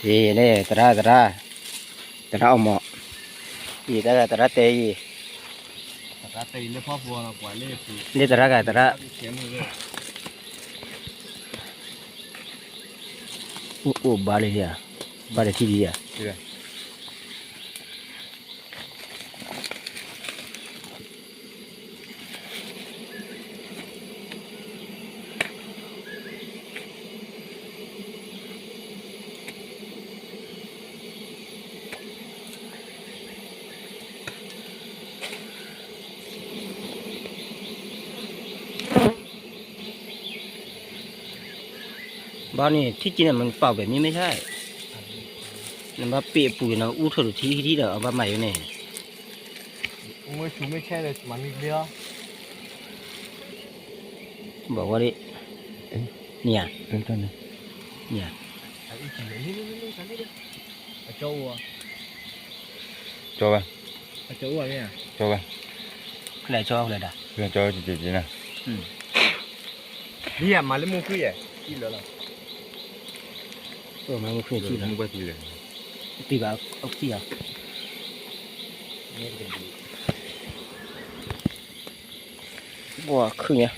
Ini tera omo. Ini tera teh. Rata ini apa buah apa ini? Ini tera. Balik dia, balik sini dia. Iya.บ้านนี้ที่จริงมันเป่าแบบนี้ไม่ใช่มันมาเปียปุ๋ยนะอู้ถลุที่เดี๋ยวเอามาใหม่เนี่ย ไม่ใช่เลยมันนิดเดียว บอกว่าดิเนี่ย เป็นต้นนี่ เนี่ย ไอ้อีกทีนี่สันนี่ดิไอ้โจ้อะ cho ba ไอ้โจ้อะเนี่ย cho ba ใครชอบเลยด่ะ kêu cho chị nè นี่อ่ะมาเล่นมุ้งคุยอ่ะที่เหลือละ มันไม่เคยที่แล้ว không có gìเลย ตีแบบเอาที่อ่ะ นี่เป็นดี ว้าคือเนี่ย